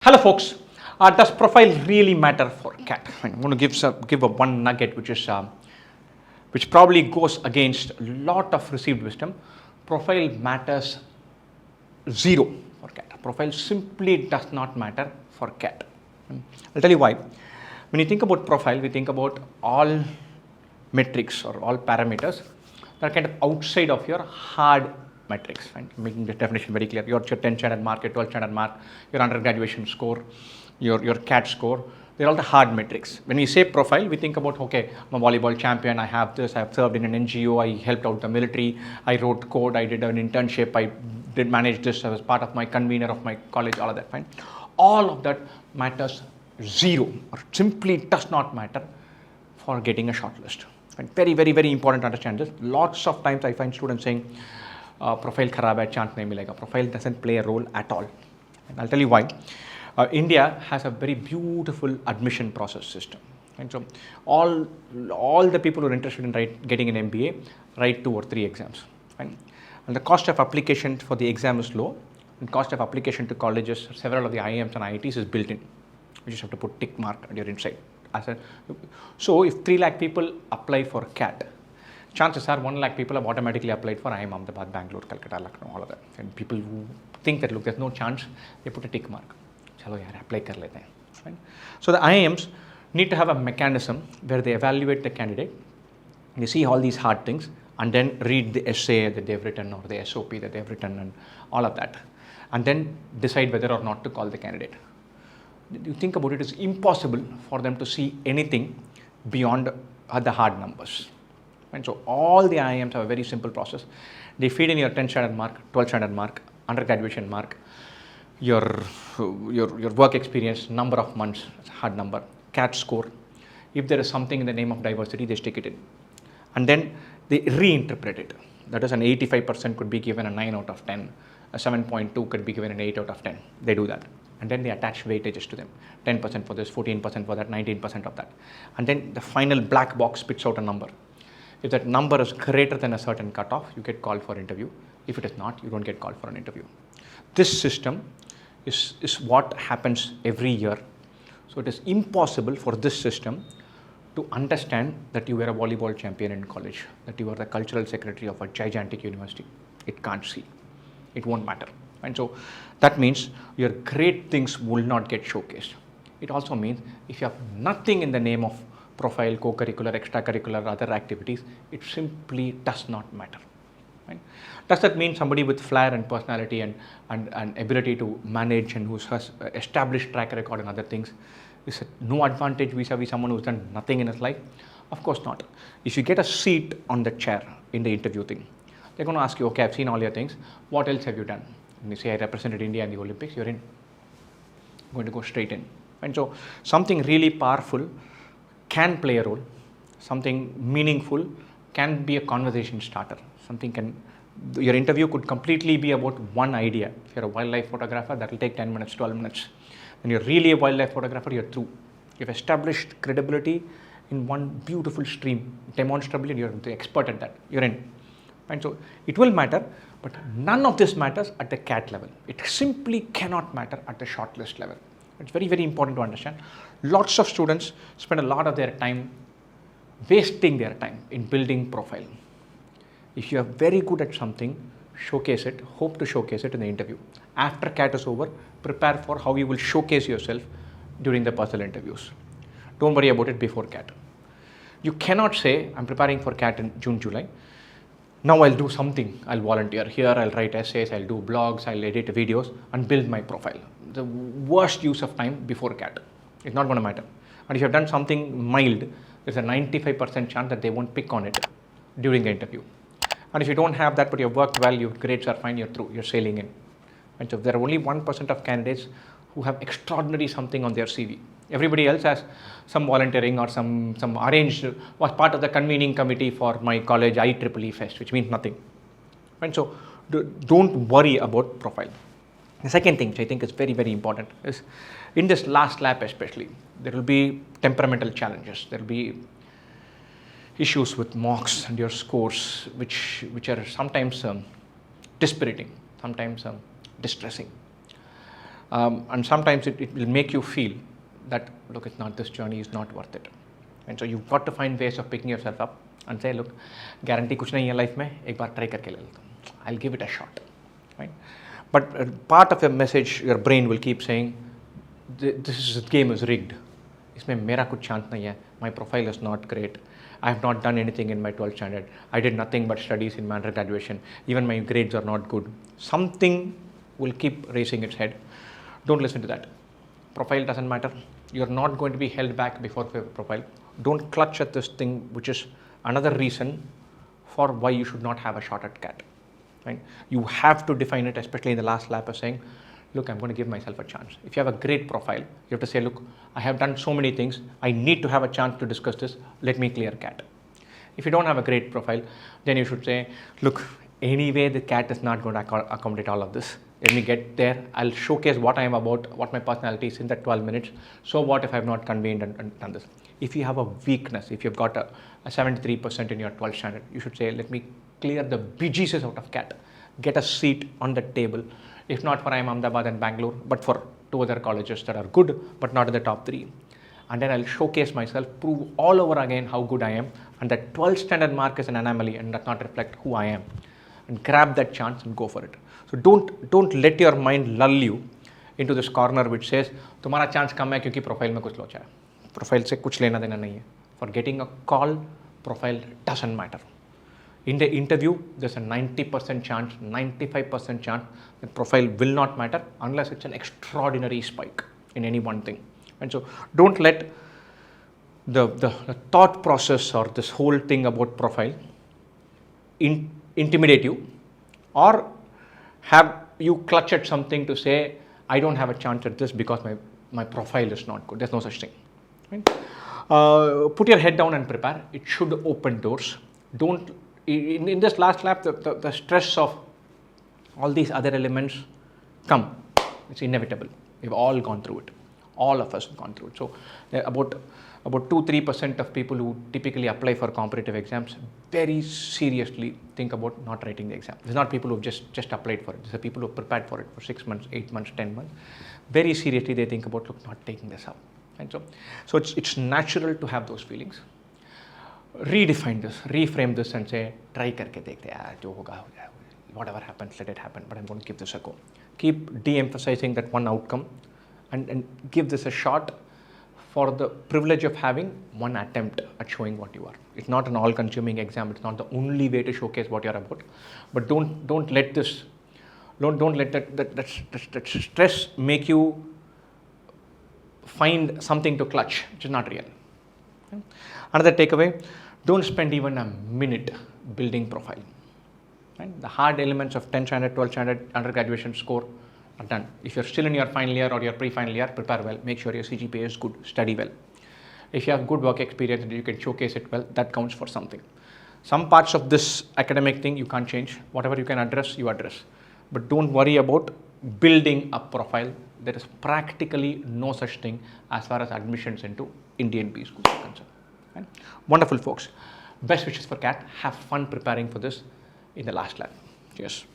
Hello folks, does profile really matter for cat? I'm going to give a one nugget which probably goes against a lot of received wisdom. Profile matters zero for cat. Profile simply does not matter for cat. I'll tell you why. When you think about profile, we think about all metrics or all parameters that are kind of outside of your hard metrics, right? Making the definition very clear. Your 10 standard mark, your 12 standard mark, your undergraduation score, your CAT score, they're all the hard metrics. When we say profile, we think about, okay, I'm a volleyball champion, I have this, I've served in an NGO, I helped out the military, I wrote code, I did an internship, I did manage this, I was part of my convener of my college, all of that, fine. All of that matters zero, or simply does not matter for getting a shortlist. And very, very, very important to understand this. Lots of times I find students saying, profile kharab hai, chance nahi milega. Profile doesn't play a role at all. And I'll tell you why. India has a very beautiful admission process system. And so all the people who are interested in getting an MBA write 2 or 3 exams. Right? And the cost of application for the exam is low. And cost of application to colleges, several of the IIMs and IITs is built in. You just have to put tick mark at your inside. So if 3 lakh people apply for CAT, chances are 1 lakh people have automatically applied for IIM Ahmedabad, Bangalore, Calcutta, Lucknow, all of that. And people who think that, look, there's no chance, they put a tick mark. Chalo yaar, apply kar lete hain. Right? So the IIMs need to have a mechanism where they evaluate the candidate, they see all these hard things, and then read the essay that they've written or the SOP that they've written and all of that, and then decide whether or not to call the candidate. You think about it, it's impossible for them to see anything beyond the hard numbers. And so all the IIMs have a very simple process. They feed in your 10 standard mark, 12 standard mark, undergraduation mark, your work experience, number of months, hard number, CAT score. If there is something in the name of diversity, they stick it in. And then they reinterpret it. That is, an 85% could be given a 9 out of 10, a 7.2 could be given an 8 out of 10. They do that. And then they attach weightages to them. 10% for this, 14% for that, 19% of that. And then the final black box spits out a number. If that number is greater than a certain cutoff, you get called for interview. If it is not, you don't get called for an interview. This system is what happens every year. So it is impossible for this system to understand that you were a volleyball champion in college, that you were the cultural secretary of a gigantic university. It can't see. It won't matter. And so that means your great things will not get showcased. It also means if you have nothing in the name of profile, co-curricular, extracurricular, other activities, it simply does not matter. Right? Does that mean somebody with flair and personality and ability to manage and who has established track record and other things is no advantage vis-a-vis someone who's done nothing in his life? Of course not. If you get a seat on the chair in the interview thing, they're going to ask you, okay, I've seen all your things. What else have you done? And you say, I represented India in the Olympics, you're in. You're going to go straight in. And so something really powerful can play a role. Something meaningful can be a conversation starter. Your interview could completely be about one idea. If you're a wildlife photographer, that will take 10 minutes, 12 minutes. When you're really a wildlife photographer, you're through. You've established credibility in one beautiful stream, demonstrably, you're the expert at that. You're in. And so it will matter, but none of this matters at the CAT level. It simply cannot matter at the shortlist level. It's very, very important to understand. Lots of students spend a lot of their time wasting their time in building profile. If you are very good at something, showcase it, hope to showcase it in the interview. After CAT is over, prepare for how you will showcase yourself during the personal interviews. Don't worry about it before CAT. You cannot say, I'm preparing for CAT in June, July. Now I'll do something. I'll volunteer here, I'll write essays, I'll do blogs, I'll edit videos and build my profile. The worst use of time before CAT. It's not going to matter. And if you've done something mild, there's a 95% chance that they won't pick on it during the interview. And if you don't have that, but you've worked well, your grades are fine, you're through, you're sailing in. And so there are only 1% of candidates who have extraordinary something on their CV. Everybody else has some volunteering or some arranged, was part of the convening committee for my college IEEE Fest, which means nothing. And so don't worry about profile. The second thing, which I think is very, very important, is in this last lap especially, there will be temperamental challenges. There will be issues with mocks and your scores, which are sometimes dispiriting, sometimes distressing. And sometimes it will make you feel that, look, it's not, this journey is not worth it. And so you've got to find ways of picking yourself up and say, look, guarantee कुछ नहीं है life में, एक बार try करके ले लेता हूँ. I'll give it a shot, right? But part of your message, your brain will keep saying, this game is rigged. इसमें मेरा कुछ chance नहीं है. My profile is not great. I have not done anything in my 12th standard. I did nothing but studies in my undergraduation. Even my grades are not good. Something will keep raising its head. Don't listen to that. Profile doesn't matter. You're not going to be held back before profile. Don't clutch at this thing, which is another reason for why you should not have a shot at CAT. Right? You have to define it, especially in the last lap, as saying, look, I'm going to give myself a chance. If you have a great profile, you have to say, look, I have done so many things. I need to have a chance to discuss this. Let me clear CAT. If you don't have a great profile, then you should say, look, anyway, the CAT is not going to accommodate all of this. Let me get there. I'll showcase what I am about, what my personality is in that 12 minutes. So what if I have not convened and done this? If you have a weakness, if you've got a 73% in your 12th standard, you should say, let me clear the bejesus out of CAT. Get a seat on the table. If not for IIM Ahmedabad and Bangalore, but for 2 other colleges that are good, but not in the top 3. And then I'll showcase myself, prove all over again how good I am. And that 12th standard mark is an anomaly and does not reflect who I am. And grab that chance and go for it. So don't let your mind lull you into this corner which says, तुम्हारा chance कम है क्योंकि profile में कुछ लोचा है. Profile से कुछ लेना देना नहीं है. For getting a call, profile doesn't matter. In the interview, there's a 90% chance, 95% chance that profile will not matter unless it's an extraordinary spike in any one thing. And so don't let the thought process or this whole thing about profile intimidate you, or have you clutch at something to say, I don't have a chance at this because my profile is not good. There's no such thing. Right? Put your head down and prepare. It should open doors. Don't, in this last lap, the stress of all these other elements come. It's inevitable. We've all gone through it. All of us have gone through it. So about 2-3% of people who typically apply for competitive exams very seriously think about not writing the exam. These are not people who've just applied for it. These are people who've prepared for it for 6 months, 8 months, 10 months. Very seriously they think about, look, not taking this up. And so it's natural to have those feelings. Redefine this, reframe this and say, try karke dekhte yaar, jo hoga ho jayega. Whatever happens, let it happen, but I'm going to give this a go. Keep de-emphasizing that one outcome and give this a shot for the privilege of having one attempt at showing what you are. It's not an all-consuming exam. It's not the only way to showcase what you're about. But don't let this, don't let that stress make you find something to clutch, which is not real. Okay? Another takeaway: don't spend even a minute building profile. Right? The hard elements of 10th standard, 12th standard, undergraduation score are done. If you're still in your final year or your pre-final year, prepare well. Make sure your CGPA is good. Study well. If you have good work experience and you can showcase it well, that counts for something. Some parts of this academic thing you can't change. Whatever you can address, you address. But don't worry about building a profile. There is practically no such thing as far as admissions into Indian B schools are concerned. Right? Wonderful, folks. Best wishes for CAT. Have fun preparing for this in the last lap. Cheers.